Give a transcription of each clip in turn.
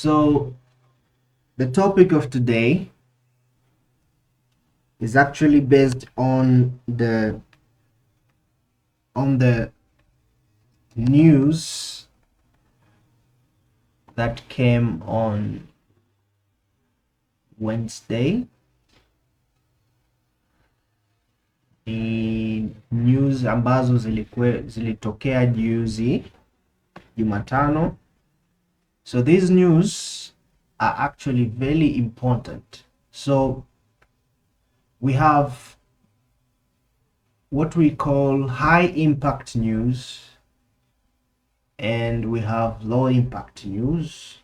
So the topic of today is actually based on the news that came on Wednesday. Ni news ambazo zilitokea juzi Jumatano. So these news are actually very important. So we have what we call high impact news and we have low impact news,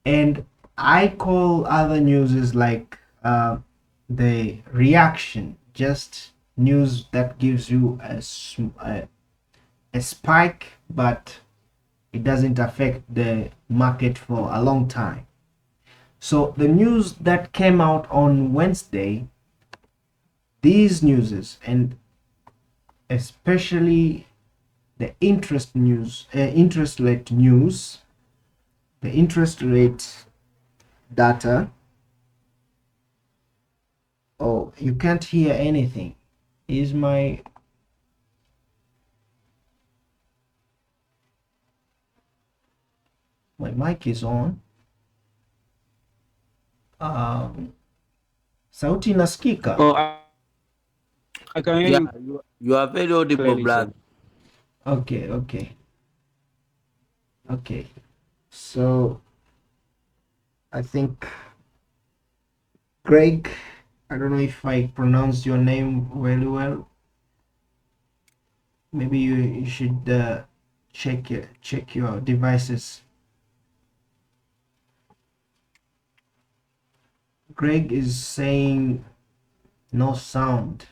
and I call other news is like the reaction, just news that gives you a spike but it doesn't affect the market for a long time. So the news that came out on Wednesday, these newses, and especially the interest rate news, the interest rate data. Oh, you can't hear anything. Is my mic is on? Sauti inasikika? Oh, I can hear you are very audible, brother. Okay. So I think Greg, I don't know if I pronounced your name very well. Maybe you should check your devices. Greg is saying no sound.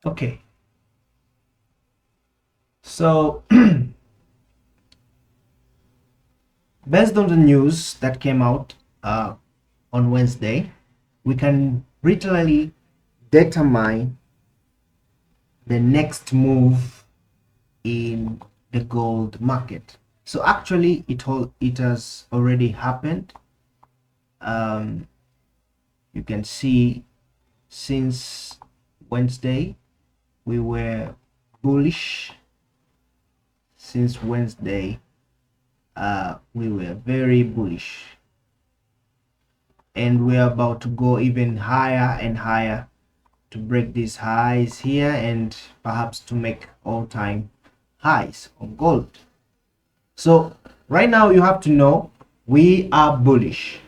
Okay. So based on the news that came out on Wednesday, we can literally determine the next move in the gold market. So actually it has already happened. You can see since Wednesday we were bullish. Since Wednesday we were very bullish, and we're about to go even higher and higher to break these highs here and perhaps to make all-time highs on gold. So right now you have to know we are bullish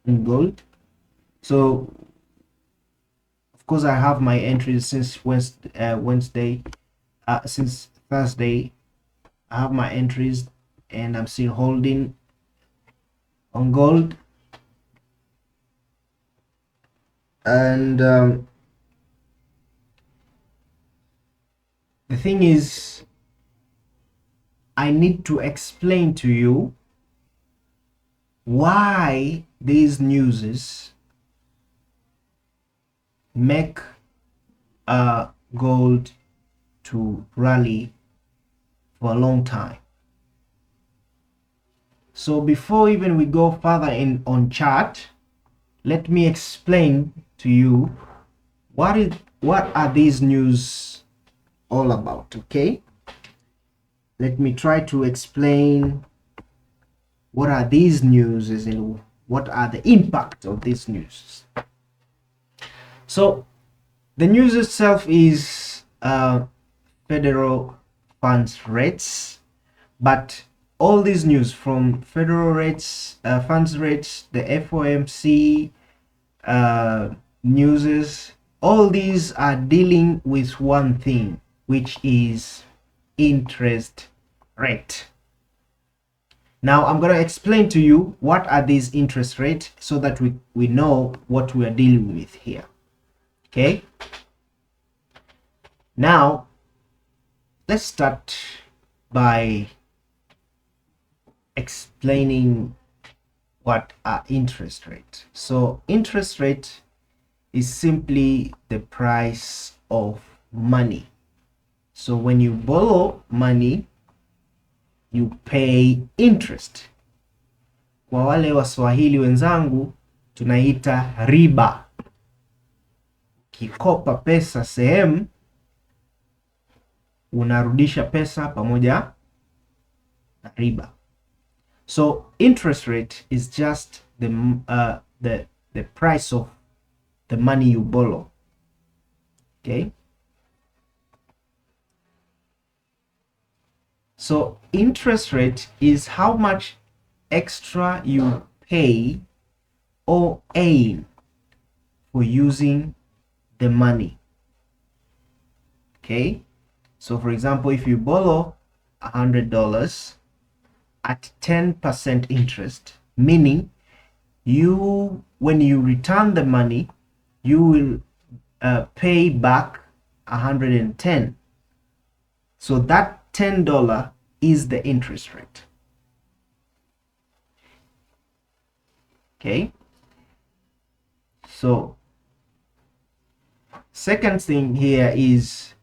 in gold. So of course I have my entries since Wednesday, since Thursday. I have my entries and I'm still holding on gold. And the thing is, I need to explain to you why these newses make gold to rally for a long time. So before even we go further in on chart, let me explain to you what are these news all about. Okay, let me try to explain what are these news and what are the impact of these news. So the news itself is federal funds rates, but all these news from federal rates, funds rates, the FOMC newses, all these are dealing with one thing, which is interest rate. Now I'm going to explain to you what are these interest rates so that we know what we are dealing with here. Okay, now let's start by explaining what are interest rate. So interest rate is simply the price of money. So when you borrow money, you pay interest. Kwa wale Waswahili wenzangu tunaita riba. Kikopa pesa sehemu, unarudisha pesa pamoja na riba. So interest rate is just the price of the money you borrow. Okay, so interest rate is how much extra you pay or earn for using the money. Okay, so for example, if you borrow $100 at 10% interest, meaning when you return the money, you will pay back 110. So that $10 is the interest rate. Okay, so second thing here is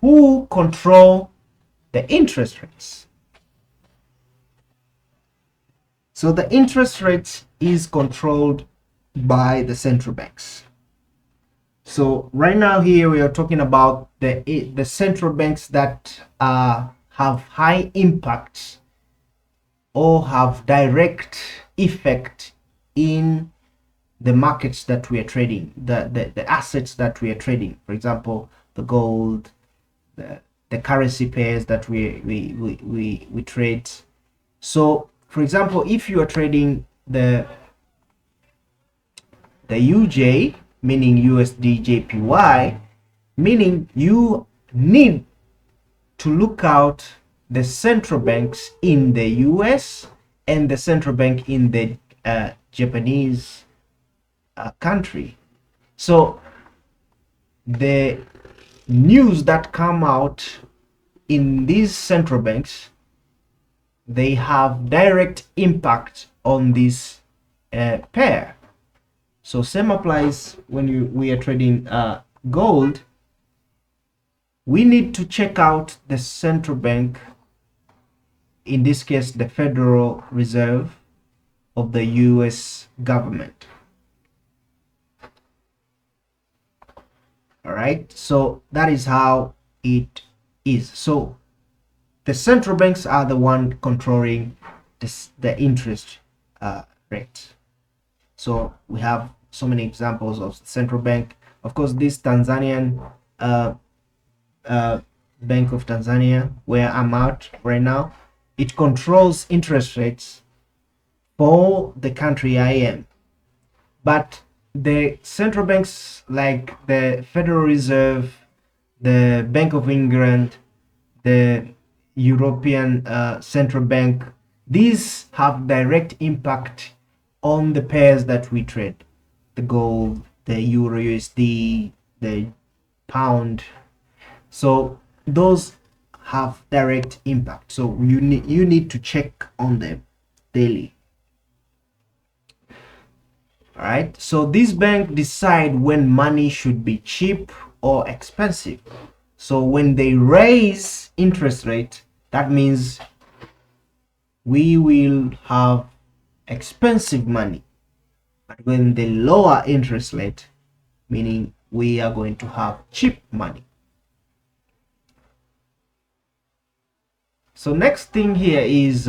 who control the interest rates. So the interest rate is controlled by the central banks. So right now here we are talking about the central banks that have high impact or have direct effect in the markets that we are trading, the assets that we are trading. For example, the gold, the currency pairs that we trade. So for example, if you are trading the UJ, meaning USD JPY, meaning you need to look out the central banks in the US and the central bank in the Japanese country. So the news that come out in these central banks, they have direct impact on this pair. So same applies when we are trading gold. We need to check out the central bank, in this case the Federal Reserve of the US government. All right, so that is how it is. So the central banks are the one controlling the interest rate. So we have so many examples of central bank. Of course, this Tanzanian Bank of Tanzania, where I'm at right now, it controls interest rates for the country I am. But the central banks like the Federal Reserve, the Bank of England, the European Central Bank, these have direct impact on the pairs that we trade. The gold, the Euro USD, the pound. So those have direct impact. So you need to check on them daily. All right. So this bank decide when money should be cheap or expensive. So when they raise interest rate, that means we will have expensive money. But when they lower interest rate, meaning we are going to have cheap money. So next thing here is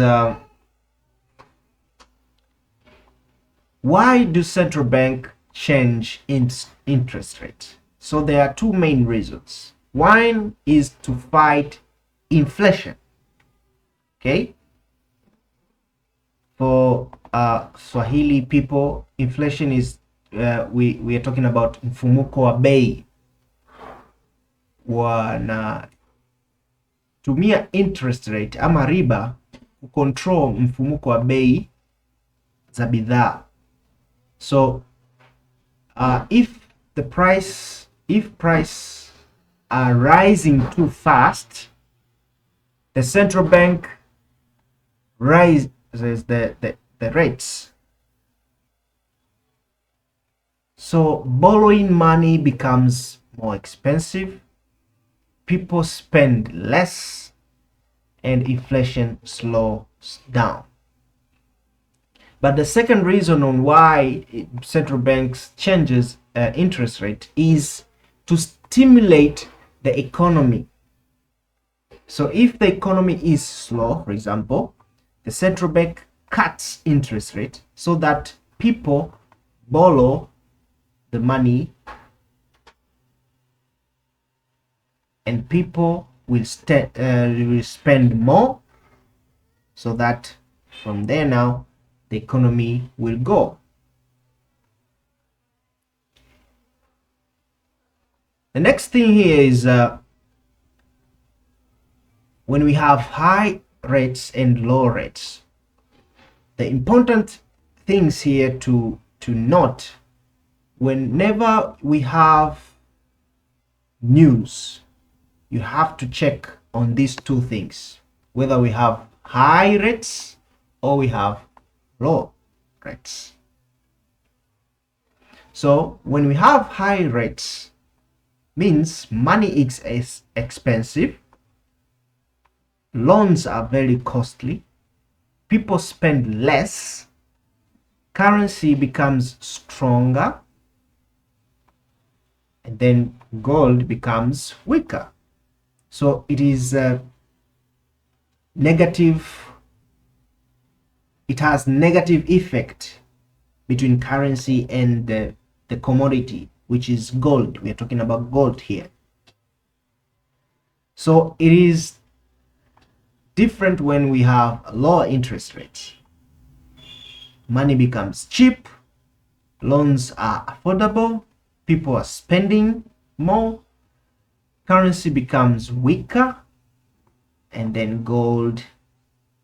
why do central bank change interest rate? So there are two main reasons. One is to fight inflation. Okay, for Swahili people, inflation is we are talking about mfumuko wa bei. Wanatumia interest rate ama riba kucontrol mfumuko wa bei za bidhaa. So if price are rising too fast, the central bank raises the rates. So borrowing money becomes more expensive, people spend less, and inflation slows down. But the second reason on why central banks changes interest rate is to stimulate the economy. So if the economy is slow, for example, the central bank cuts interest rate so that people borrow the money and people will spend more, so that from there now the economy will go. The next thing here is when we have high rates and low rates, the important things here to note, whenever we have news, you have to check on these two things, whether we have high rates or we have low rates. So when we have high rates, means money is expensive, loans are very costly, people spend less, currency becomes stronger, and then gold becomes weaker. So it is negative, it has negative effect between currency and the commodity, which is gold. We are talking about gold here. So it is different when we have lower interest rates. Money becomes cheap, loans are affordable, people are spending more, currency becomes weaker, and then gold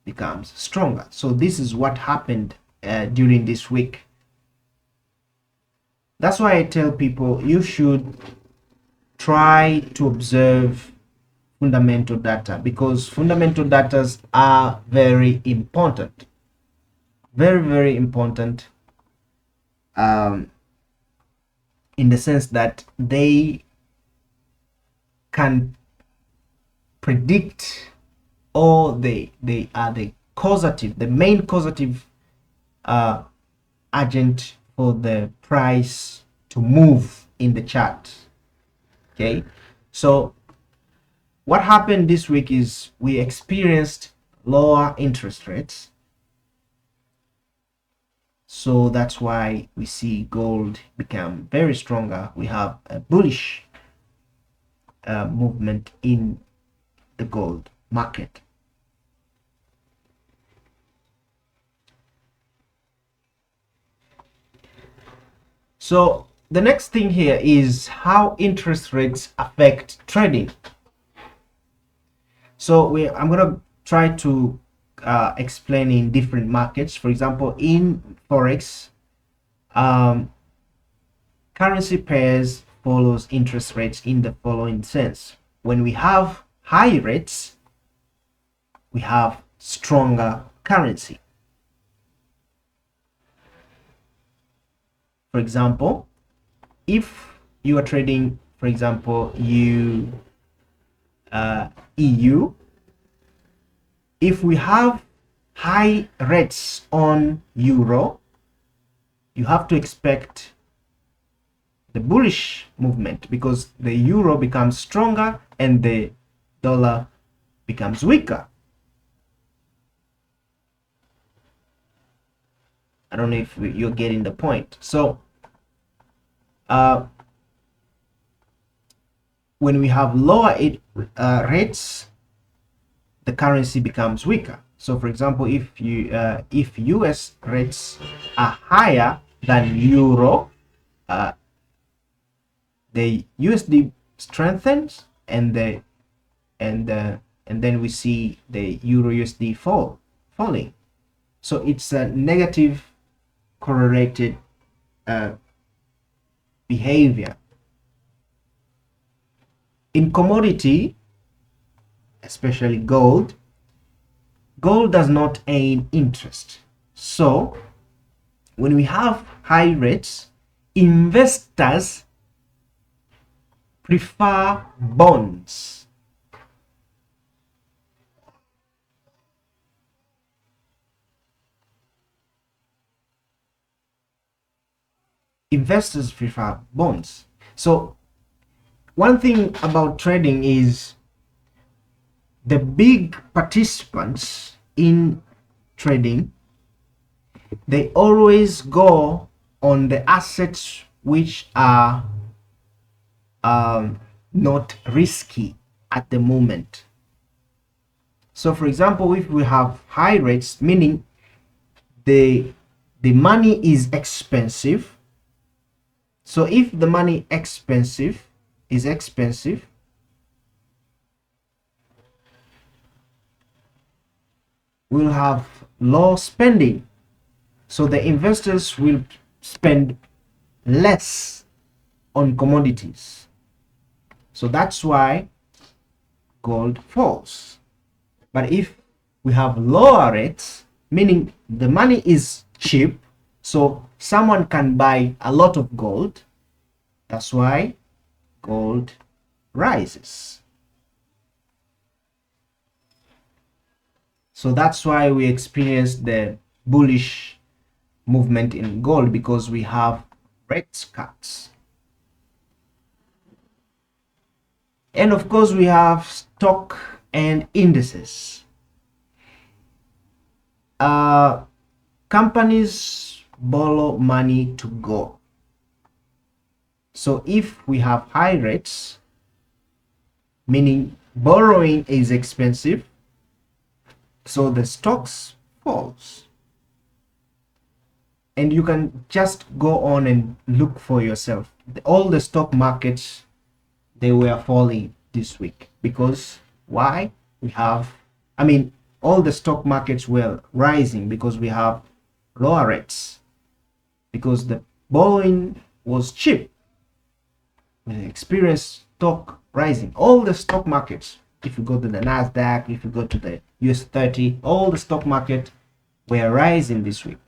becomes stronger. So this is what happened during this week. That's why I tell people you should try to observe fundamental data, because fundamental data are very important, very important, in the sense that they can predict, or they are the main causative agent for the price to move in the chart. Okay, so what happened this week is we experienced lower interest rates, so that's why we see gold become very stronger. We have a bullish movement in the gold market. So the next thing here is how interest rates affect trading. So I'm gonna try to explain in different markets. For example, in Forex, currency pairs follows interest rates in the following sense. When we have high rates, we have stronger currency. For example, if you are trading, for example, EU, if we have high rates on euro, you have to expect the bullish movement, because the euro becomes stronger and the dollar becomes weaker. I don't know if you're getting the point. So when we have lower rates, the currency becomes weaker. So for example, if US rates are higher than euro, the USD strengthens, and then we see the euro USD fall. falling. So it's a negative correlated behavior. In commodity, especially gold, gold does not earn interest. So when we have high rates, investors prefer bonds. Investors prefer bonds. So one thing about trading is the big participants in trading, they always go on the assets which are not risky at the moment. So for example, if we have high rates, meaning the money is expensive. So if the money is expensive, we'll have low spending. So the investors will spend less on commodities. So that's why gold falls. But if we have lower rates, meaning the money is cheap, so someone can buy a lot of gold, that's why gold rises. So that's why we experience the bullish movement in gold, because we have rate cuts. And of course we have stock and indices. Companies borrow money to grow. So if we have high rates, meaning borrowing is expensive, so the stocks falls. And you can just go on and look for yourself. All the stock markets, they were falling this week. Because why? We have, all the stock markets were rising because we have lower rates, because the borrowing was cheap. We experienced stock rising. All the stock markets, if you go to the NASDAQ, if you go to the US 30, all the stock market were rising this week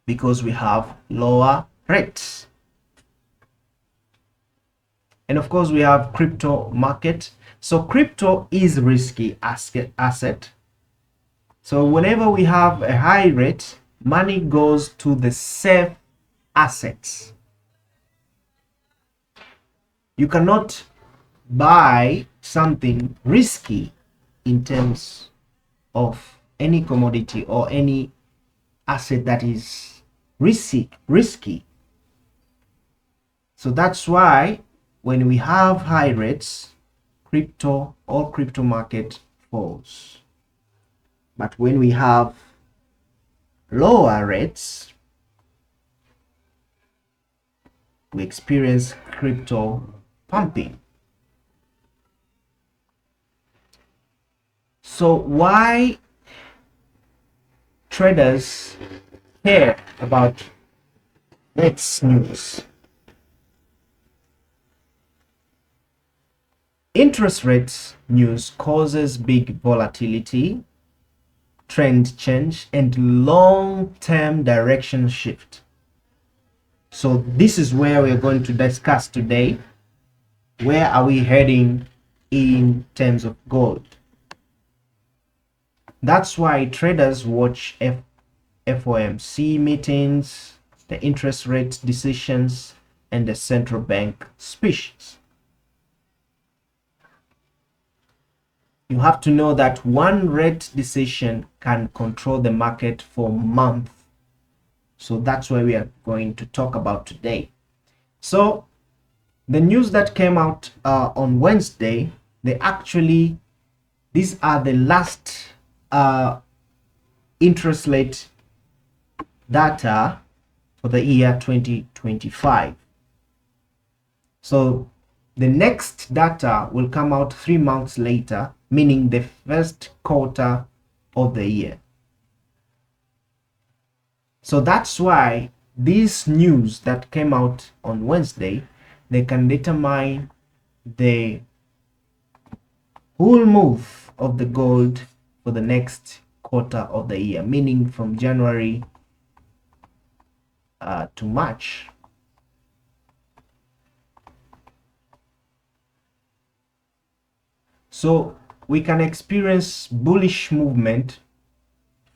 because we have lower rates. And of course we have crypto market. So crypto is risky asset. So whenever we have a high rate, money goes to the safe assets. You cannot buy something risky in terms of any commodity or any asset that is risky. So that's why when we have high rates, all crypto market falls. But when we have lower rates, we experience crypto pumping. So why traders care about rates news? Interest rates news causes big volatility, trend change, and long-term direction shift. So this is where we're going to discuss today. Where are we heading in terms of gold? That's why traders watch FOMC meetings, the interest rate decisions, and the central bank speeches. You have to know that one rate decision can control the market for months. So that's what we are going to talk about today. So the news that came out on Wednesday, these are the last interest rate data for the year 2025. So the next data will come out 3 months later, meaning the first quarter of the year. So that's why this news that came out on Wednesday, they can determine the whole move of the gold for the next quarter of the year, meaning from January to March. So we can experience bullish movement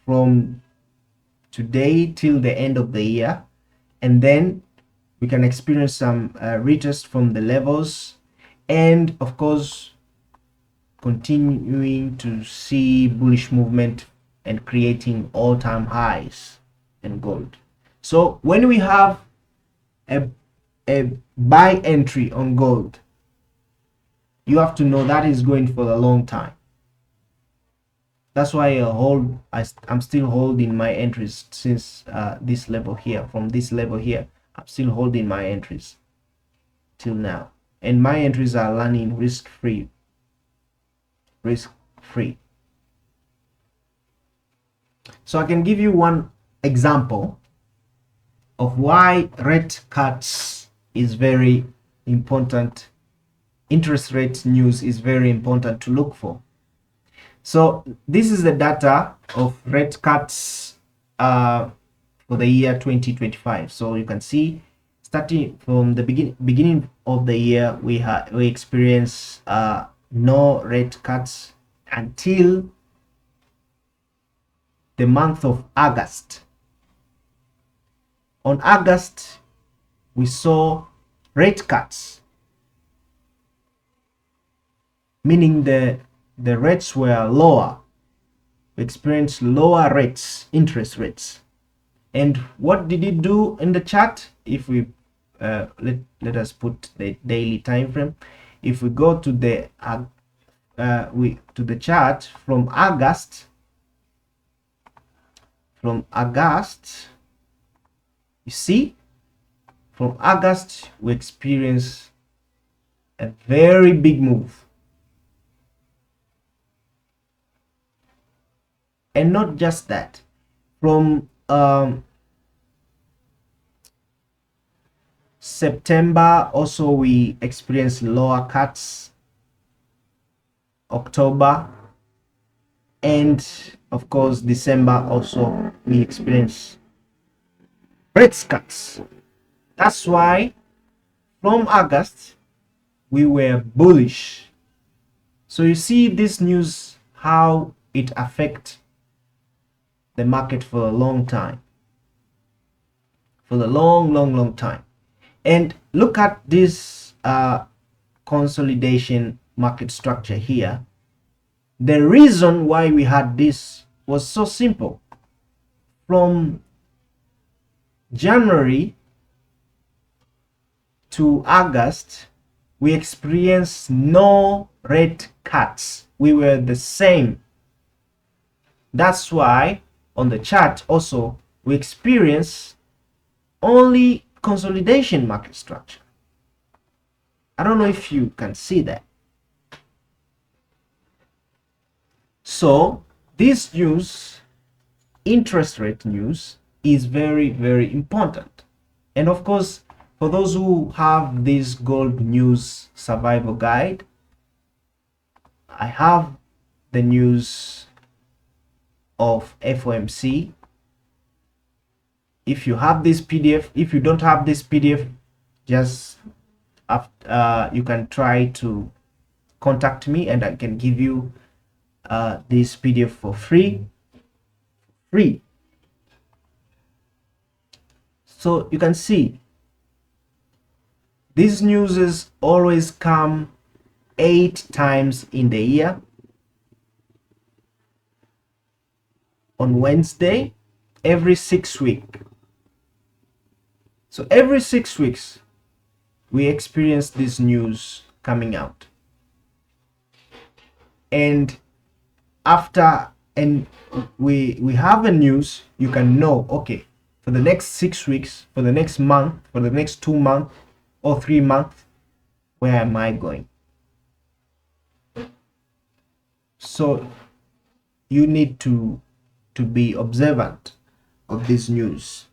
from today till the end of the year, and then we can experience some retest from the levels, and of course continuing to see bullish movement and creating all-time highs in gold. So when we have a buy entry on gold, you have to know that is going for a long time. That's why I'm still holding my entries since this level here. From this level here, I'm still holding my entries till now, and my entries are running risk-free. So I can give you one example of why rate cuts is very important. Interest rate news is very important to look for. So this is the data of rate cuts for the year 2025. So you can see, starting from the beginning of the year, we experience no rate cuts until the month of August. On August, we saw rate cuts, meaning the rates were lower. We experienced lower rates, interest rates. And what did it do in the chart? If we let us put the daily time frame. If we go to the chart from August, you see, from August we experience a very big move. And not just that, from September also we experienced lower cuts, October, and of course December also we experienced rate cuts. That's why from August we were bullish. So you see this news, how it affects the market for a long time, for the long time. And look at this consolidation market structure here. The reason why we had this was so simple. From January to August, we experienced no rate cuts. We were the same. That's why on the chart also we experience only consolidation market structure. I don't know if you can see that. So this news, interest rate news, is very important. And of course, for those who have this gold news survival guide, I have the news of FOMC. If you have this PDF, if you don't have this PDF, just you can try to contact me and I can give you this PDF for free. So you can see these newses always come 8 times in the year. On Wednesday, every 6 weeks. So every 6 weeks we experience this news coming out, and after we have a news, you can know, okay, for the next 6 weeks, for the next month, for the next 2 months or 3 months, where am I going? So you need to be observant of this news.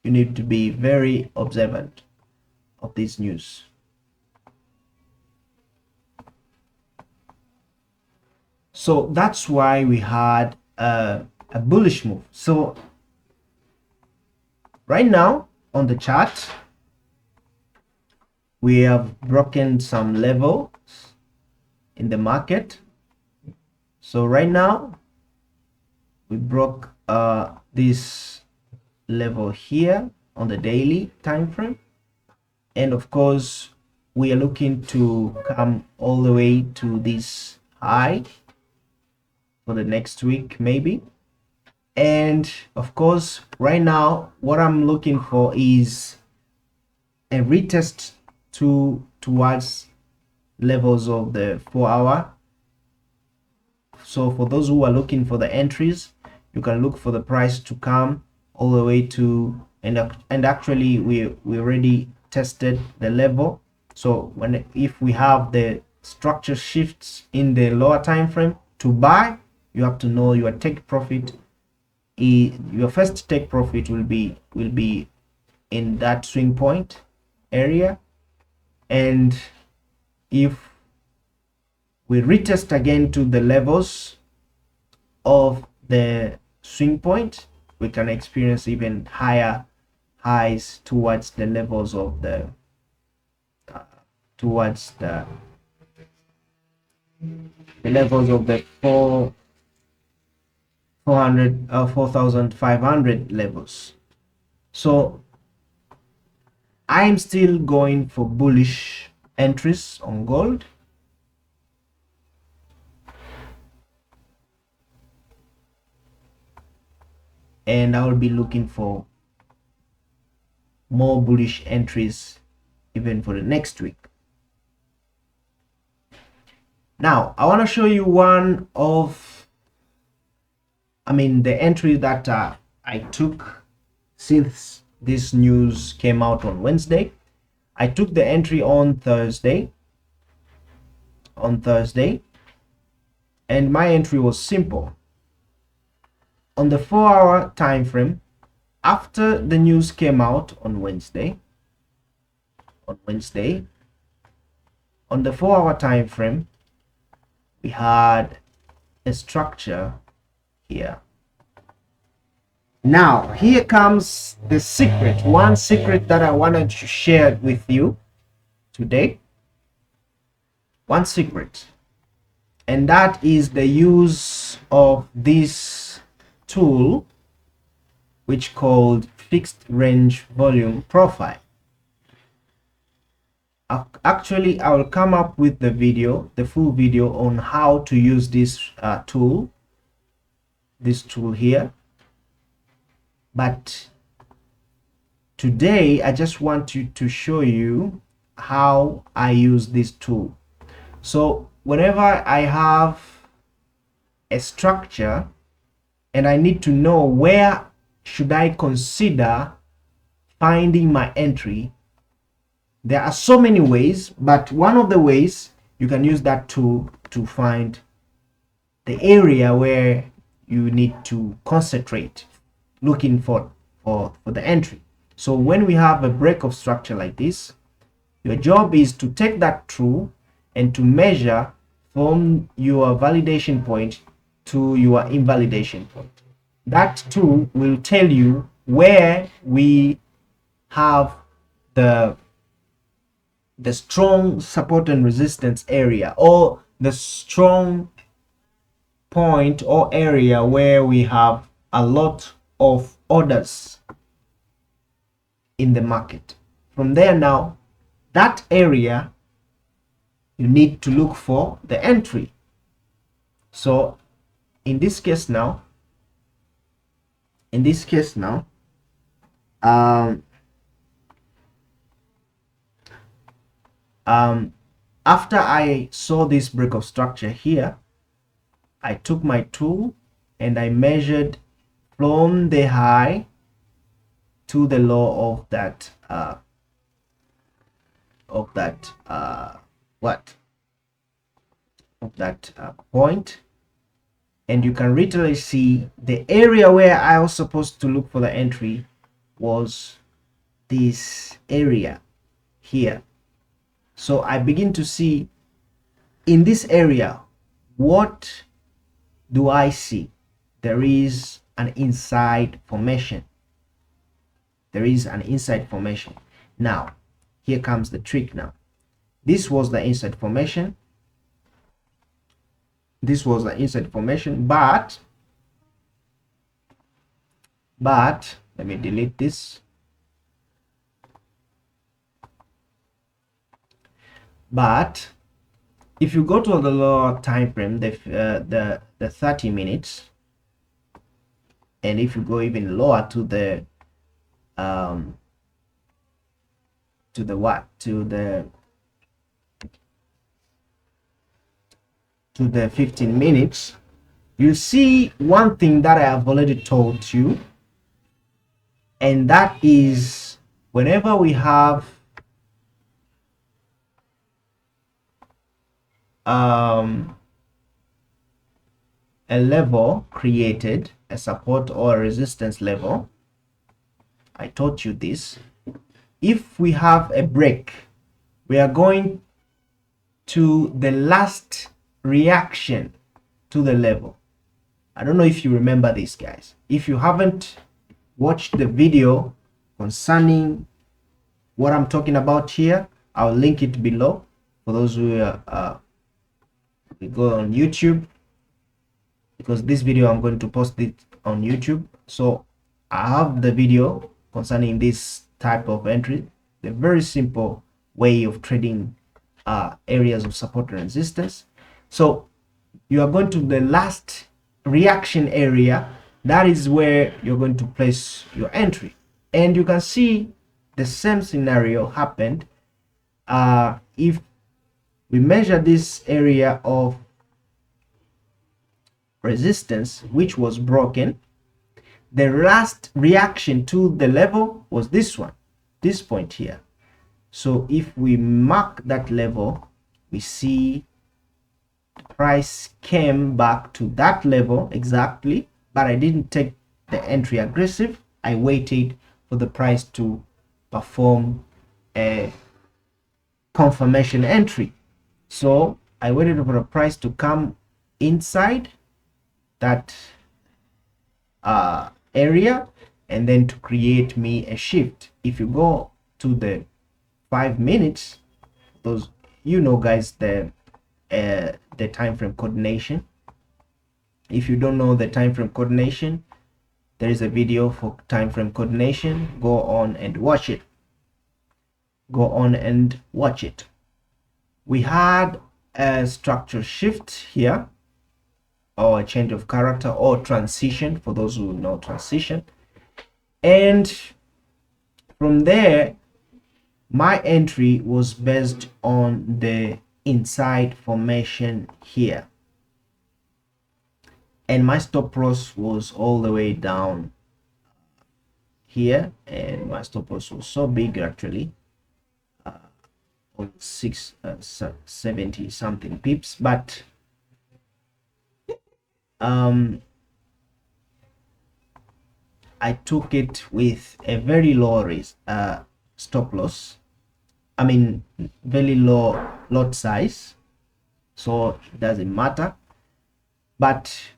You need to be very observant of this news. So that's why we had a bullish move. So right now on the chart, we have broken some levels in the market. So right now we broke this level here on the daily time frame, and of course we are looking to come all the way to this high for the next week maybe. And of course right now what I'm looking for is a retest towards levels of the 4-hour. So for those who are looking for the entries, you can look for the price to come all the way to, and actually we already tested the level. So if we have the structure shifts in the lower time frame to buy, you have to know your take profit. Your first take profit will be in that swing point area, and if we retest again to the levels of the swing point, we can experience even higher highs towards the levels of the levels of the 4,500 levels. So I'm still going for bullish entries on gold. And I will be looking for more bullish entries even for the next week. Now I want to show you one of the entry that I took since this news came out on Wednesday. I took the entry on Thursday, and my entry was simple. On the 4-hour time frame, after the news came out on Wednesday, on the 4-hour time frame, we had a structure here. Now here comes the secret, one secret that I wanted to share with you today. One secret, and that is the use of this tool which called fixed range volume profile. Actually I will come up with the full video on how to use this tool here, but today I just want to show you how I use this tool. So whenever I have a structure and I need to know where should I consider finding my entry, there are so many ways, but one of the ways you can use that tool to find the area where you need to concentrate looking for the entry. So when we have a break of structure like this, your job is to take that tool and to measure from your validation point to your invalidation point. That tool will tell you where we have the strong support and resistance area, or the strong point or area where we have a lot of orders in the market. From there, now that area you need to look for the entry. So in this case now, after I saw this break of structure here, I took my tool and I measured from the high to the low of that of that point, and you can literally see the area where I was supposed to look for the entry was this area here. So I begin to see in this area, what do I see? There is an inside formation. There is an inside formation. Now, here comes the trick now. This was the inside formation. This was the inside formation, but let me delete this. But if you go to the lower time frame, the 30 minutes, and if you go even lower to the to the 15 minutes, you see one thing that I have already told you, and that is whenever we have a level created, a support or a resistance level, I taught you this. If we have a break, we are going to the last reaction to the level. I don't know if you remember this, guys. If you haven't watched the video concerning what I'm talking about here, I'll link it below for those who go on YouTube, because this video I'm going to post it on YouTube. So I have the video concerning this type of entry, the very simple way of trading areas of support and resistance. So you are going to the last reaction area. That is where you're going to place your entry, and you can see the same scenario happened. If we measure this area of resistance, which was broken, the last reaction to the level was this one, this point here. So if we mark that level, we see the price came back to that level exactly, but I didn't take the entry aggressive. I waited for the price to perform a confirmation entry. So I waited for the price to come inside that area and then to create me a shift. If you go to the 5 minutes, those, you know, guys, the time frame coordination. If you don't know the time frame coordination, there is a video for time frame coordination. Go on and watch it. Go on and watch it. We had a structure shift here, or a change of character, or transition for those who know transition, and from there my entry was based on the inside formation here, and my stop loss was all the way down here, and my stop loss was so big actually, on 670 something pips, but I took it with a very low risk stop loss, I mean very low lot size, so it doesn't matter. But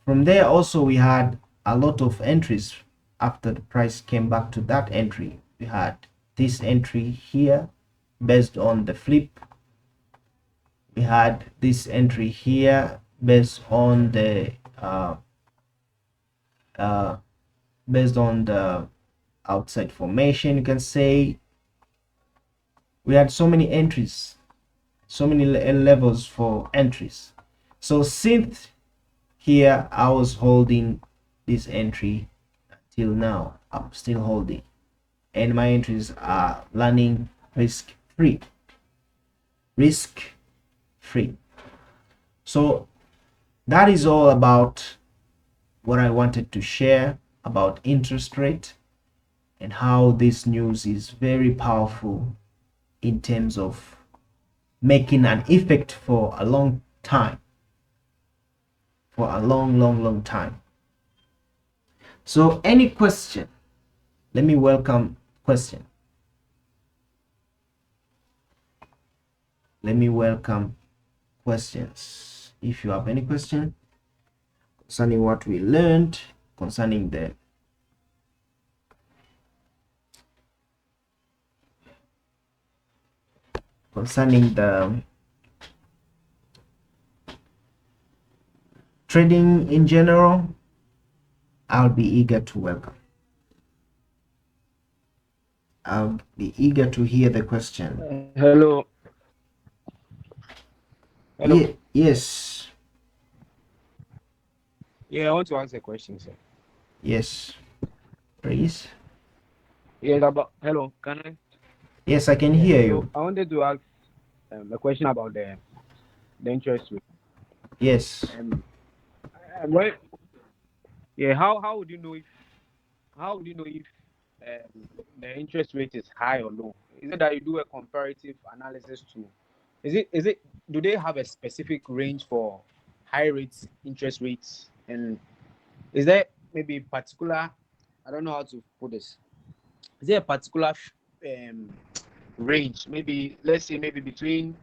from there also we had a lot of entries after the price came back to that entry. We had this entry here based on the flip. We had this entry here based on the outside formation, you can say. We had so many entries, so many levels for entries. So since here I was holding this entry till now, I'm still holding, and my entries are running risk free. So that is all about what I wanted to share about interest rate and how this news is very powerful in terms of making an effect for a long time, for a long time. So any question? Let me welcome question. Let me welcome questions. If you have any question concerning what we learned, concerning the trading in general, I'll be eager to welcome. I'll be eager to hear the question. Hello. Hello. Yes. Yeah, I want to ask a question, sir. Yes. Please. Yes, about hello. Can I? Yes, I can hear you. I wanted to ask a question about the interest rate. Yes. Well, yeah. How would you know if the interest rate is high or low? Is it that you do a comparative analysis to? Is it do they have a specific range for high rates, interest rates, and is there maybe particular? I don't know how to put this. Is there a particular range? Maybe let's say maybe between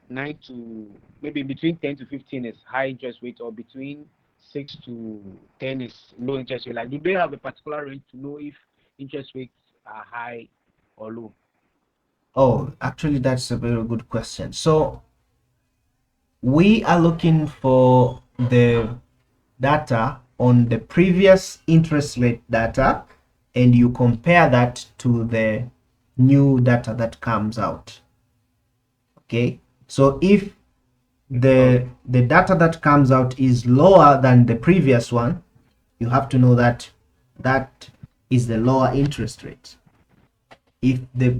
9 to maybe between 10 to 15 is high interest rate, or between 6 to 10 is low interest rate. Like, do they have a particular range to know if interest rates are high or low? Oh, actually, that's a very good question. So we are looking for the data on the previous interest rate data, and you compare that to the new data that comes out. Okay, so if the data that comes out is lower than the previous one, you have to know that that is the lower interest rate. If the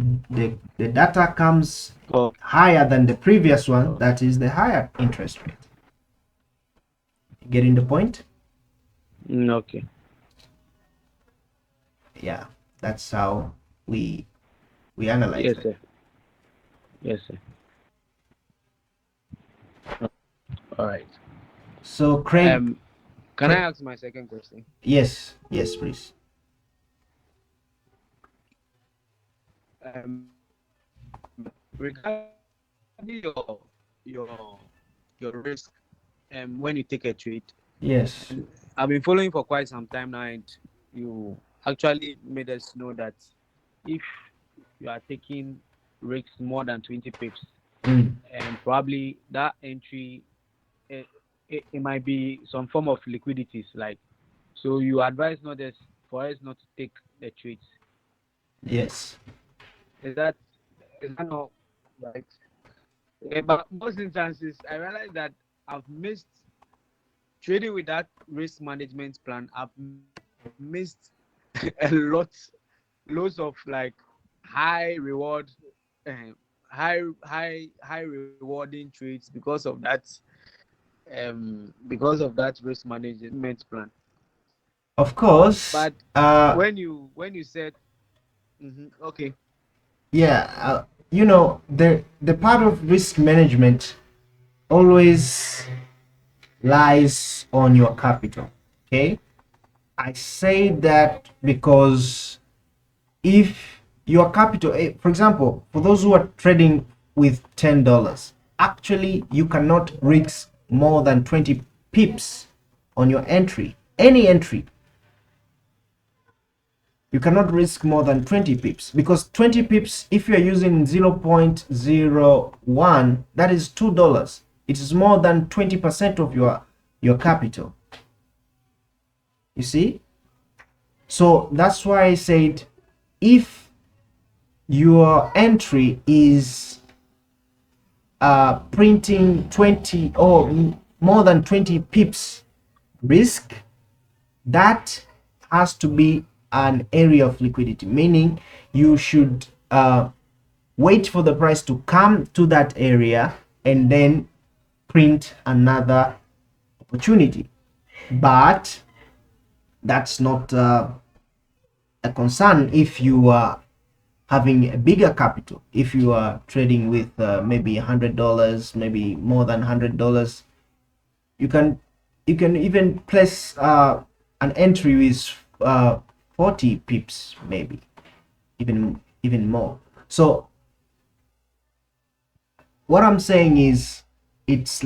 data comes higher than the previous one, that is the higher interest rate. Getting the point? Okay. Yeah, that's how we analyze Yes, it. sir. Yes, sir. All right. So Craig, can I ask my second question? Yes, please. Regarding your risk, when you take a trade. Yes. I've been following for quite some time now, and you actually made us know that if you are taking risks more than 20 pips, and probably that entry, it might be some form of liquidities. Like, so you advise for us not to take the trades. Yes. Is that not right? But most instances, I realize that I've missed trading with that risk management plan. I've missed a lots of like high reward, high rewarding trades because of that risk management plan. Of course. But when you said okay. Yeah, you know, the part of risk management always lies on your capital. Okay, I say that because if your capital, for example, for those who are trading with $10, actually you cannot risk more than 20 pips on your entry, any entry. You cannot risk more than 20 pips, because 20 pips, if you're using 0.01, that is $2. It is more than 20% of your capital. You see? So that's why I said, if your entry is printing 20 or more than 20 pips risk, that has to be an area of liquidity, meaning you should wait for the price to come to that area and then print another opportunity. But that's not a concern if you are having a bigger capital. If you are trading with maybe $100, maybe more than $100, you can even place an entry with 40 pips, maybe even more. So what I'm saying is it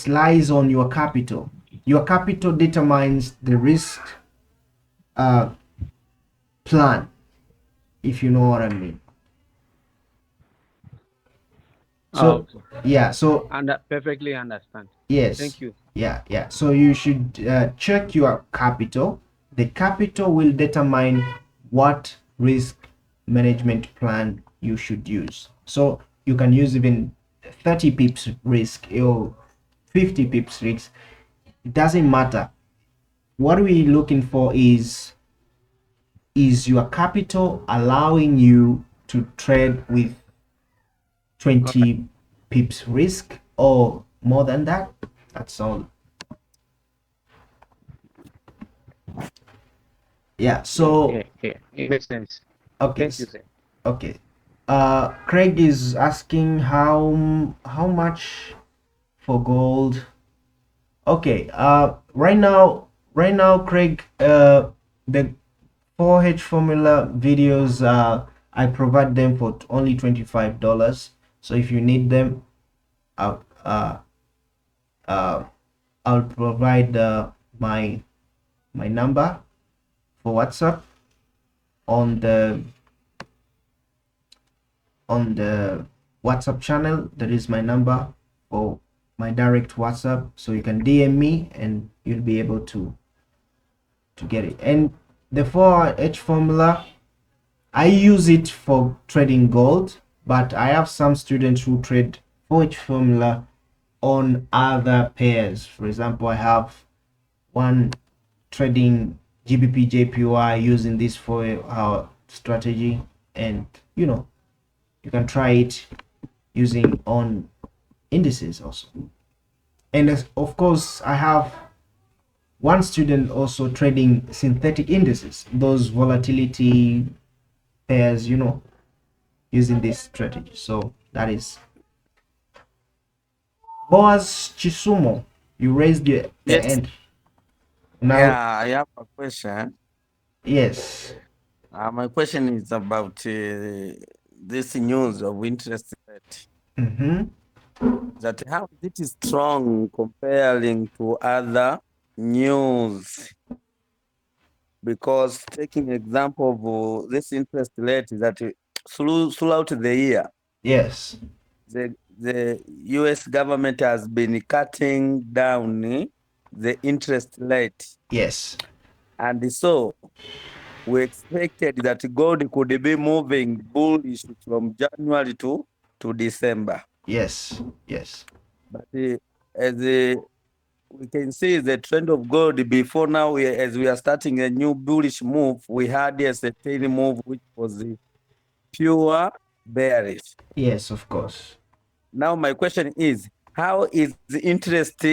lies on your capital. Your capital determines the risk plan, if you know what I mean. So yeah, so and perfectly understand. yes, Thank you. yeah. So you should check your capital. The capital will determine what risk management plan you should use. So you can use even 30 pips risk or 50 pips risk. It doesn't matter. What we're looking for is your capital allowing you to trade with 20 pips risk or more than that? That's all. Yeah, so Yeah, it makes sense. okay. Thank you, sir. Okay. Craig is asking how much for gold. Okay. Right now, Craig, the 4H formula videos, I provide them for only $25. So if you need them, I'll uh, I'll provide my number for WhatsApp on the WhatsApp channel. That is my number for my direct WhatsApp, so you can DM me and you'll be able to get it. And the 4H formula, I use it for trading gold, but I have some students who trade 4H formula on other pairs. For example, I have one trading GBP JPY using this for our strategy, and you can try it using on indices also. And of course, I have one student also trading synthetic indices, those volatility pairs, using this strategy. So that is Boaz Chisumo. You raised the Yes. end. Now, Yeah, I have a question. yes. My question is about this news of interest rate. Mm-hmm. That how it is strong comparing to other news. Because taking example of this interest rate is that throughout the year, Yes. the US government has been cutting down the interest rate. Yes. And so we expected that gold could be moving bullish from January to December. Yes. Yes. But as we can see the trend of gold before now, as we are starting a new bullish move, we had a certain move which was pure bearish. Yes, of course. Now my question is, how is the interest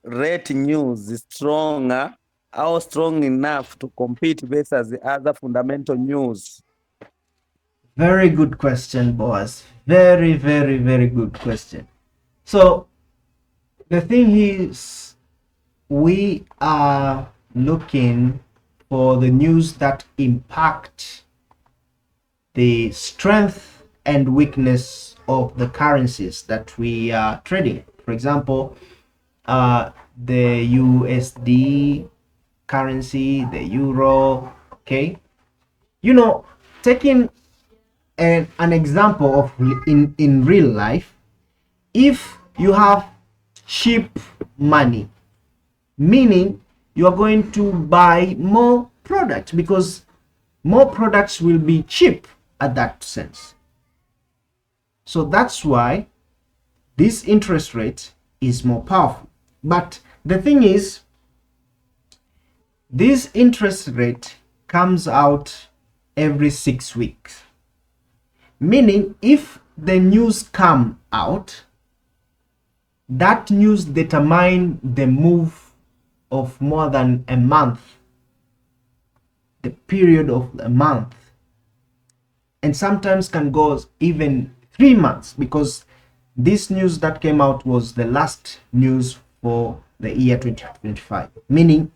rate news stronger, how strong enough to compete versus the other fundamental news? Very good question, Boaz. Very, very, very good question. So the thing is, we are looking for the news that impact the strength and weakness of the currencies that we are trading. For example, the USD currency, the euro. Okay, taking an example of in real life, if you have cheap money, meaning you are going to buy more products because more products will be cheap at that sense. So that's why this interest rate is more powerful. But the thing is, this interest rate comes out every 6 weeks, meaning if the news come out, that news determine the move of more than a month, the period of a month. and sometimes can go even 3 months, because this news that came out was the last news for the year 2025, meaning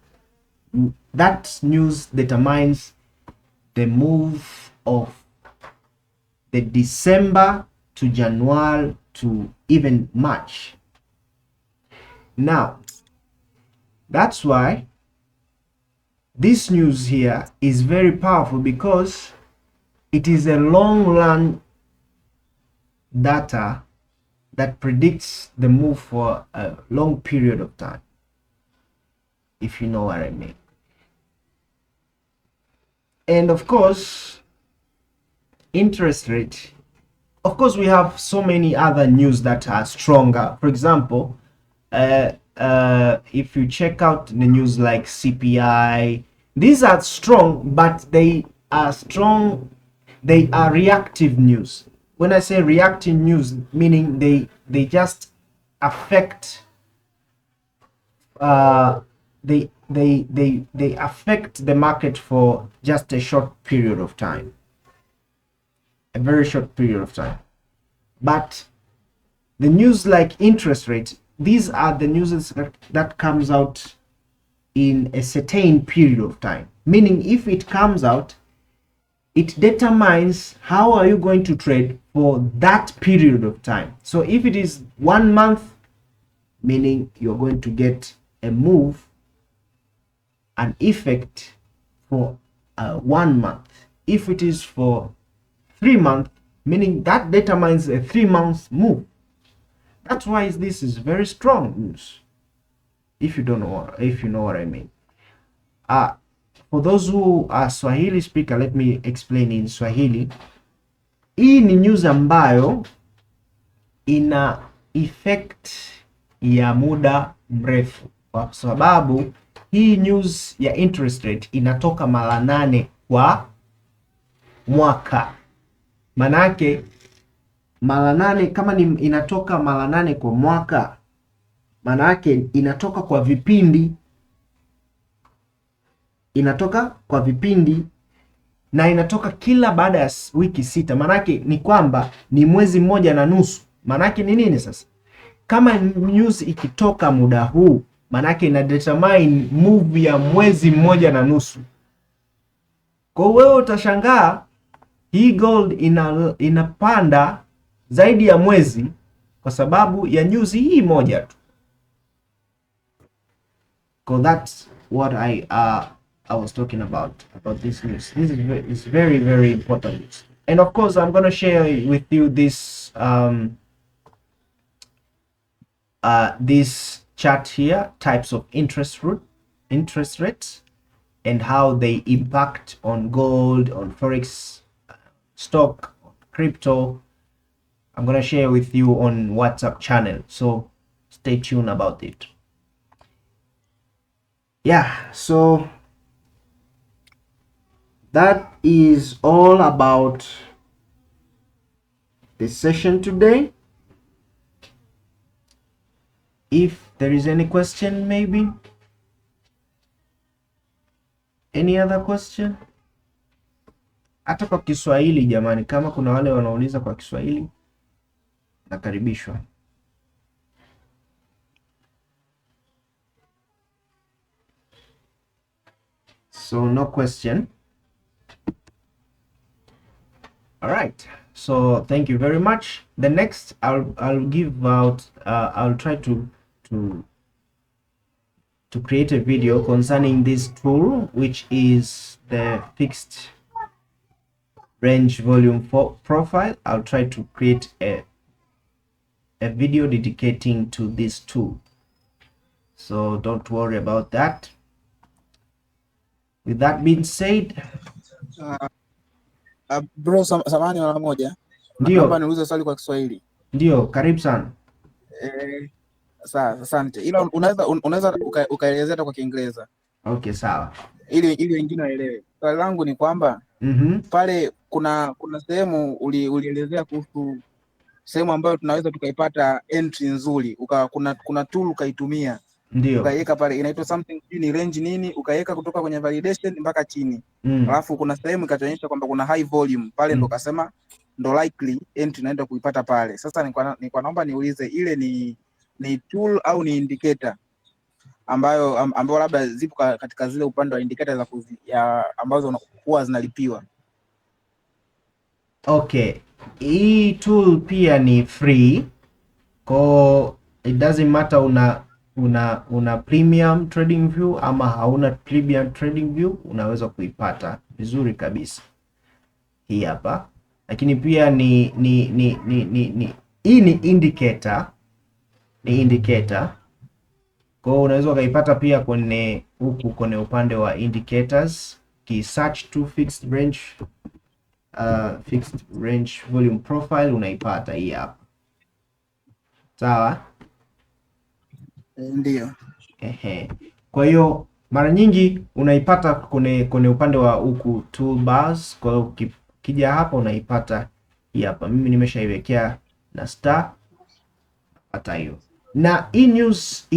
that news determines the move of the December to January to even March. Now, that's why this news here is very powerful, because it is a long run data that predicts the move for a long period of time, if you know what I mean. And of course, interest rate, of course, we have so many other news that are stronger. For example, if you check out the news like CPI, these are strong, but they are strong, they are reactive news. When I say reactive news, meaning they just affect they affect the market for just a short period of time, a very short period of time. But the news like interest rate, these are the news that comes out in a certain period of time, meaning if it comes out, it determines how are you going to trade for that period of time. So if it is 1 month, meaning you're going to get a move, an effect for 1 month. If it is for 3 months, meaning that determines a 3 month move. That's why this is very strong news, if you don't know, if you know what I mean. For those who are Swahili speaker, let me explain in Swahili. Hii ni news ambayo ina effect ya muda mrefu, kwa sababu hii news ya interest rate inatoka mara 8 kwa mwaka. Manake mara 8, kama ni inatoka mara 8 kwa mwaka, manake inatoka kwa vipindi, inatoka kwa vipindi na inatoka kila baada ya wiki 6. Manake ni kwamba ni mwezi 1.5. Manake ni nini sasa? Kama news ikitoka muda huu, manake ina determine move ya mwezi 1.5. Kwa wewe utashangaa hii gold inapanda zaidi ya mwezi kwa sababu ya news hii moja tu. So that's what I was talking about this news. This is very, very important news. And of course, I'm going to share with you this this chart here, types of interest rates, and how they impact on gold, on Forex, stock, crypto. I'm going to share with you on WhatsApp channel, so stay tuned about it. Yeah, so that is all about the session today. If there is any question, maybe any other question, hata kwa Kiswahili jamani, kama kuna wale wanauliza kwa Kiswahili, nakaribishwa. So no question. All right, so thank you very much. The next I'll give out I'll try to create a video concerning this tool, which is the fixed range volume profile. I'll try to create a video dedicating to this tool, so don't worry about that. With that being said, bro, samahani mara moja. Ndio. Naomba niulize swali kwa Kiswahili. Ndio, karibu sana. Sawa, asante. Ila unaweza ukaelezea kwa Kiingereza. Okay, sawa. Ili wengine waelewe. Swali langu ni kwamba pale kuna sehemu ulielezea kuhusu sehemu ambayo tunaweza tukaipata entry nzuri. Kuna tool ukaitumia. Ndio. Ukaiweka pale inaitwa something ni range nini, ukaweka kutoka kwenye validation mpaka chini. Alafu kuna sehemu ikatuonyesha kwamba kuna high volume pale, ndo kasema ndo likely entry naenda kuipata pale. Sasa nilikuwa naomba niulize, ile ni tool au ni indicator ambayo labda zipo katika zile upande wa indicator ambazo huwa zinalipiwa? Okay, hii tool pia ni free, kwa it doesn't matter una premium trading view ama hauna premium trading view, unaweza kuipata vizuri kabisa hii hapa. Lakini pia hii ni indicator, kwa unaweza ukaipata pia kwenye huku kwenye upande wa indicators, ki search to fixed range volume profile, unaipata hii hapa. Sawa? Ndio. Kwa hiyo mara nyingi unaipata kwenye upande wa huku toolbars. Kwa hiyo ukija hapa unaipata hii hapa. Mimi nimeshaiwekea na star, pata hiyo. Na hii news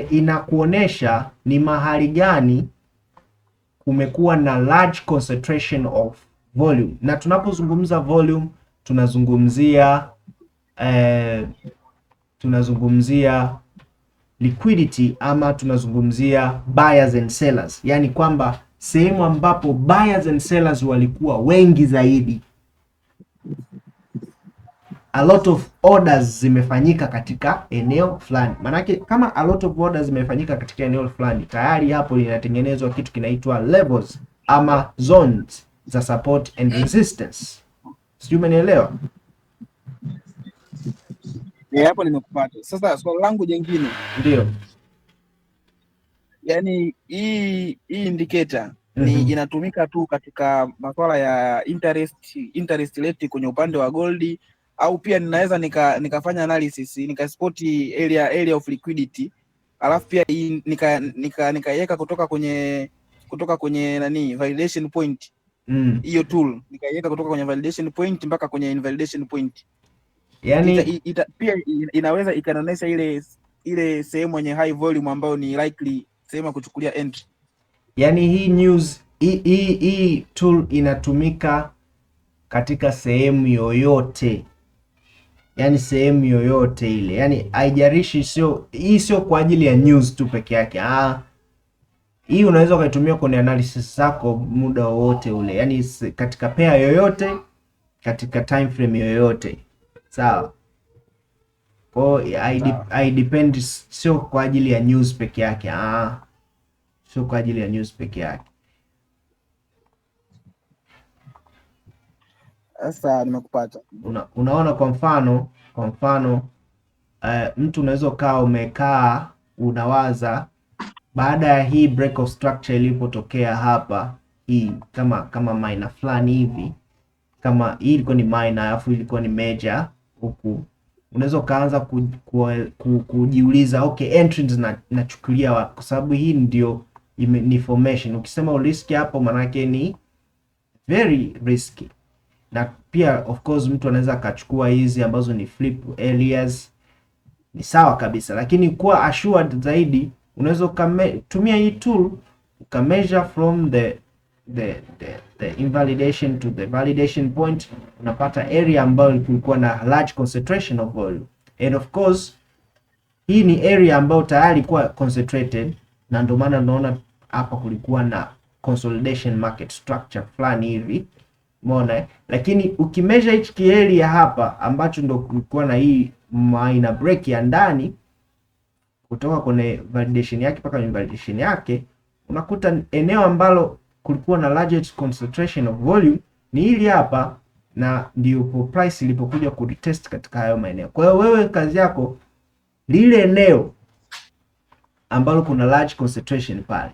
inakuonesha ni mahali gani kumekuwa na large concentration of volume. Na tunapozungumza volume tunazungumzia liquidity ama tunazungumzia buyers and sellers, yani kwamba sehemu ambapo buyers and sellers walikuwa wengi zaidi, a lot of orders zimefanyika katika eneo fulani. Manake kama a lot of orders zimefanyika katika eneo fulani, tayari hapo linatengenezwa kitu kinaitwa levels ama zones za support and resistance. Sijui umenielewa? Hapo nimekupata. Sasa swali langu jingine ndio, yani hii indicator ni inatumika tu katika masuala ya interest rate kwenye upande wa gold, au pia ninaweza nikafanya analysis nikaspot area of liquidity, alafu pia nikaiweka kutoka kwenye nani validation point hiyo tool, nikaiweka kutoka kwenye validation point mpaka kwenye invalidation point. Yani pia inaweza ikanaonesha ile sehemu yenye high volume ambayo ni likely sehemu ya kuchukulia entry. Yani hii tool inatumika katika sehemu yoyote, yani sehemu yoyote ile, yani haijarishi. Hii sio kwa ajili ya news tu peke yake. Hii unaweza ukaitumia kwenye analysis zako muda wowote ule, yani katika pair yoyote, katika time frame yoyote. Sawa? Kwa I depend, sio kwa ajili ya news peke yake. Sio kwa ajili ya news peke yake. Sasa nimekupata. Unaona, kwa mfano mtu unaweza ukawa umekaa unawaza, baada ya hii break of structure ilipotokea hapa, hii kama minor fulani hivi, kama hii ilikuwa ni minor alafu ilikuwa ni major huku, unaweza ukaanza kujiuliza okay, entries nachukulia kwa sababu hii ndio ni formation. Ukisema risk hapo, manake ni very risky. Na pia of course mtu anaweza akachukua hizi ambazo ni flip areas, ni sawa kabisa, lakini kuwa assured zaidi unaweza ukatumia hii tool ukameasure from the invalidation to the validation point, unapata area ambayo kulikuwa na large concentration of volume. And of course hii ni area ambayo tayari kuwa concentrated, na ndio maana unaona hapa kulikuwa na consolidation market structure fulani hivi, umeona. Lakini ukimeasure hichi area hapa ambacho ndio kulikuwa na hii minor break ya ndani, kutoka kwenye validation yake mpaka kwenye validation yake, unakuta eneo ambalo kulikuwa na largest concentration of volume ni hili hapa, na ndio price ilipokuja kuretest katika hayo maeneo. Kwa hiyo wewe kazi yako, lile eneo ambalo kuna large concentration pale,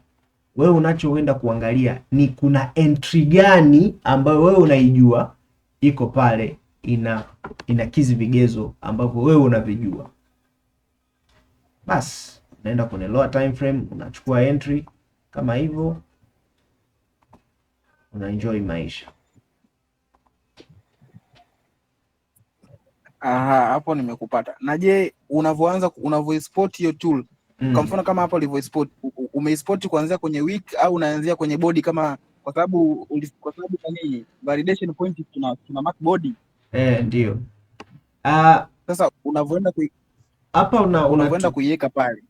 wewe unachoenda kuangalia ni kuna entry gani ambayo wewe unaijua iko pale, inakizi vigezo ambavyo wewe unavijua. Basi unaenda kwenye lower time frame, unachukua entry kama hivyo, una enjoy maisha. Hapo nimekupata. Na je, unavyospot hiyo tool, kwa mfano kama hapo ulivyospot umeispoti kuanzia kwenye week au unaanzia kwenye body, kama kwa sababu nini validation point tuna mark body. Ndio. Sasa unavyoenda hapa unavyoenda kuiweka pale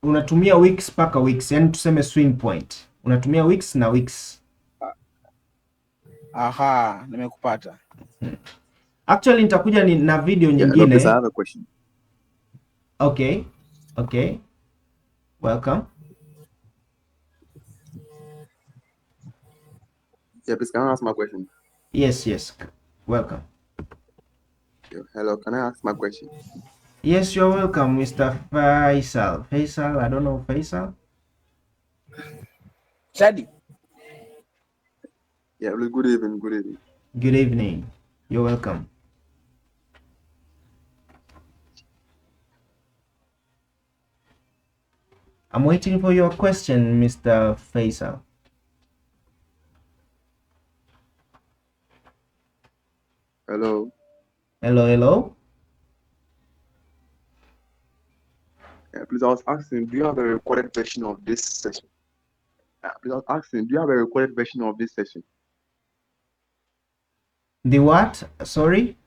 unatumia weeks mpaka weeks, yani tuseme swing point unatumia weeks na weeks. Aha, nimekupata. Actually nitakuja na video nyingine. I have a question. Okay. Welcome. Yeah, please, can I ask my question? Yes. Welcome. Hello, can I ask my question? Yes, you're welcome, Mr. Faisal. Faisal, I don't know Faisal. Shadi. Yeah, good evening. Good evening. You're welcome. I'm waiting for your question, Mr. Faisal. Hello. Yeah, please, I was asking, do you have a recorded version of this session? The what? Sorry?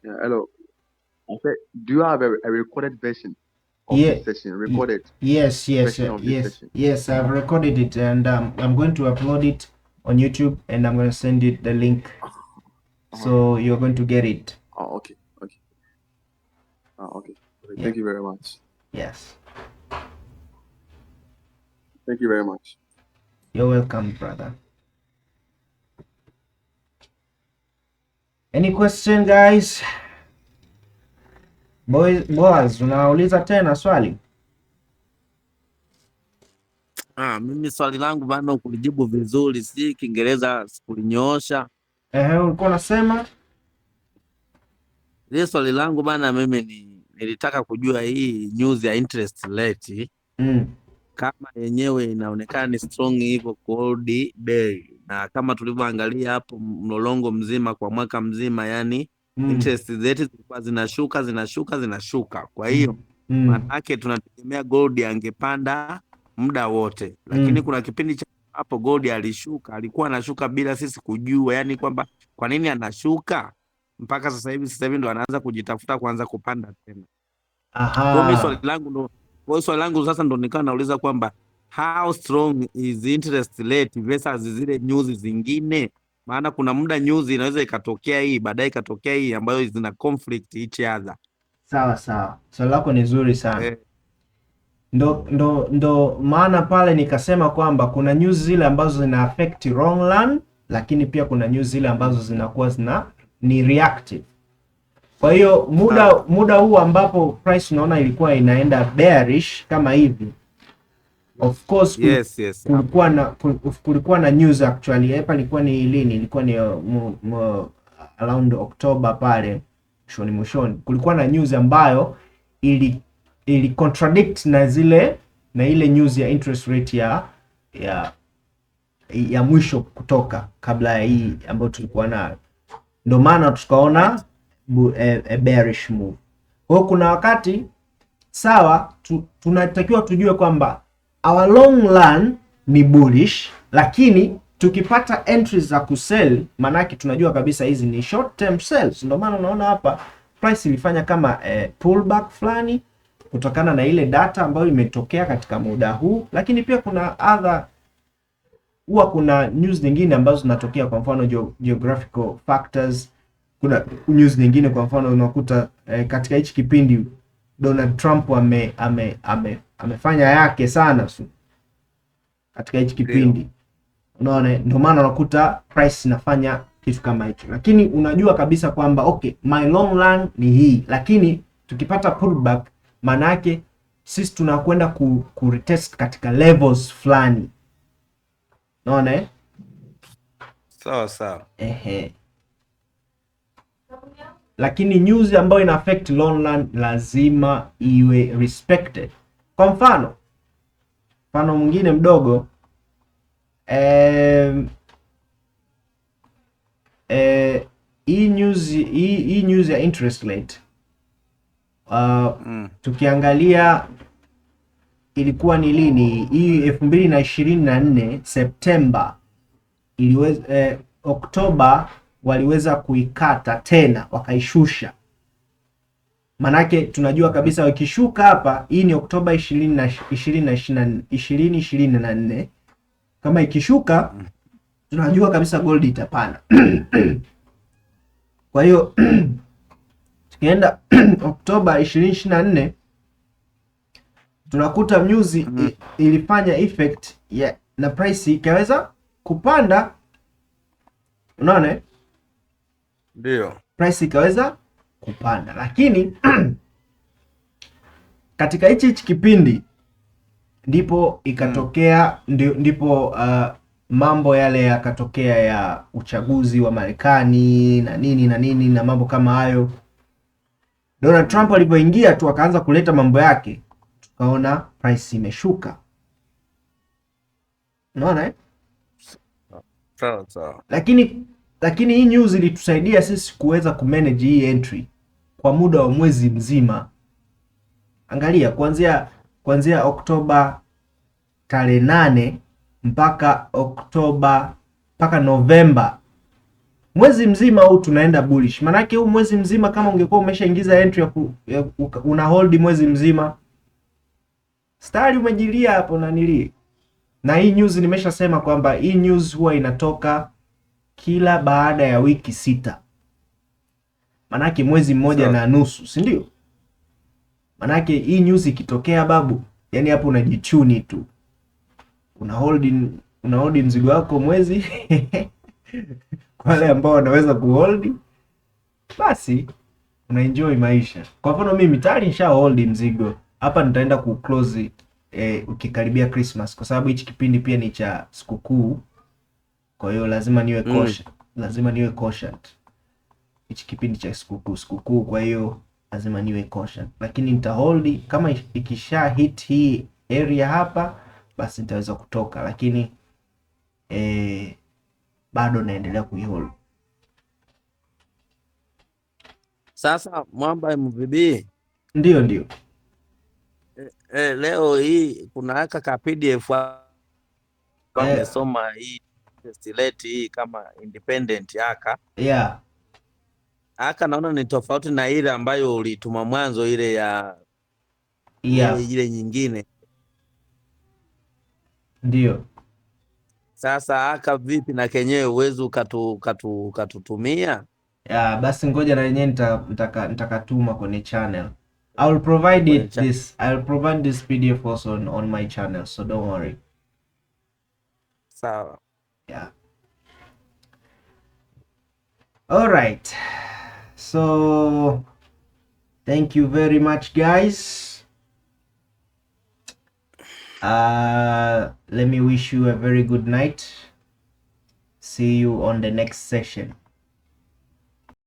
Yeah, hello. I said, do you have a recorded version of this session? Recorded? Yes. Yes, I've recorded it, and I'm going to upload it on YouTube, and I'm going to send you the link. So you're going to get it. Oh, okay. Yeah. Thank you very much. Yes. Thank you very much. You're welcome, brother. Any question, guys? Boaz, unauliza tena swali? Mimi swali langu bado kulijibu vizuri, si Kiingereza sikulinyoosha. Ulikuwa unasema? Ile swali langu bana, mimi nilitaka kujua hii news ya interest rate kama yenyewe inaonekana ni strong hivyo gold day, na kama tulivyoangalia hapo mlolongo mzima kwa mwaka mzima, yani interest rate zilikuwa zinashuka. Kwa hiyo maana yake tunategemea gold angepanda muda wote, lakini kuna kipindi cha hapo gold alikuwa anashuka bila sisi kujua, yani kwamba kwa nini anashuka mpaka sasa hivi ndo anaanza kujitafuta kuanza kupanda tena. Kwa swali langu sasa ndo nikawa nauliza kwamba how strong is interest rate versus zile news zingine, maana kuna muda news inaweza ikatokea hii baadaye ikatokea hii ambayo zina conflict each other. Sawa. Swali lako ni zuri sana. Ndo maana pale nikasema kwamba kuna news zile ambazo zina affect long run, lakini pia kuna news zile ambazo zinakuwa ni reactive. Kwa hiyo muda huu ambapo price unaona ilikuwa inaenda bearish kama hivi, of course kulikuwa na news actually. Hapa ilikuwa ni lini? Ilikuwa ni around October pale mwishoni. Kulikuwa na news ambayo ili contradict na ile news ya interest rate ya mwisho kutoka kabla ya hii ambayo tulikuwa nayo. Ndio maana tukaona a bearish move. Kwa kuna wakati sawa tunatakiwa tujue kwamba our long run ni bullish, lakini tukipata entries za kusell manake tunajua kabisa hizi ni short term sells. Ndio maana unaona hapa price ilifanya kama pullback fulani kutokana na ile data ambayo imetokea katika muda huu, lakini pia kuna news nyingine ambazo zinatokea, kwa mfano geographical factors. Kuna news nyingine, kwa mfano unakuta katika hichi kipindi Donald Trump amefanya yake sana katika hichi kipindi. Unaona, ndio maana unakuta price inafanya kitu kama hicho, lakini unajua kabisa kwamba okay, my long run ni hii, lakini tukipata pullback maana yake sisi tunakwenda ku retest katika levels fulani. Unaona sawa. Lakini news ambayo ina affect long run lazima iwe respected. Kwa mfano mwingine mdogo, hii news ya interest rate Tukiangalia ilikuwa ni lini hii 2024 Septemba iliweza Oktoba waliweza kuikata tena wakaishusha. Manake tunajua kabisa wakishuka hapa, hii ni Oktoba 2024. Kama ikishuka tunajua kabisa gold itapanda. Kwa hiyo tukienda Oktoba 2024 tunakuta news ilifanya effect na price ikaweza kupanda. Unaona? Ndio. Price ikaweza kupanda, lakini katika hichi kipindi ndipo ikatokea ndipo mambo yale yakatokea ya uchaguzi wa Marekani na nini na mambo kama hayo. Donald Trump alipoingia tu akaanza kuleta mambo yake, tukaona price imeshuka. Unaona Sawa. Lakini hii news ilitusaidia sisi kuweza kumanage hii entry kwa muda wa mwezi mzima. Angalia kuanzia Oktoba tarehe 8 mpaka Novemba, mwezi mzima huu tunaenda bullish. Manake huu mwezi mzima kama ungekuwa umeshaingiza entry una hold mwezi mzima, stari umejilia hapo na hii news nimeshasema kwamba hii news huwa inatoka kila baada ya wiki 6. Manake mwezi mmoja na nusu, si ndio? Manake hii news ikitokea babu, yani hapo unajichuni tu, una hold mzigo wako mwezi kwa wale ambao wanaweza kuhold, basi una enjoy maisha. Kwa mfano mimi tayari nisha hold mzigo hapa, nitaenda ku close ukikaribia Christmas, kwa sababu hichi kipindi pia ni cha sikukuu. Kwa hiyo lazima niwe cautious. Hichi kipindi cha sikukuu, kwa hiyo lazima niwe cautious. Lakini nita hold, kama ikisha hit hii area hapa, basi nitaweza kutoka, lakini bado naendelea kuihold. Sasa mwamba MVB, ndio leo hii kuna aka PDF amesoma hii rate hii kama independent aka naona ni tofauti na ile ambayo ulituma mwanzo, ile ya ile nyingine. Ndio. Sasa aka vipi na kenyewe uwezo katutumia? Basi ngoja na yenyewe nitakatuma kwenye channel. I'll provide this PDF also on my channel, so don't worry. Sawa. All right. So thank you very much guys. Let me wish you a very good night. See you on the next session.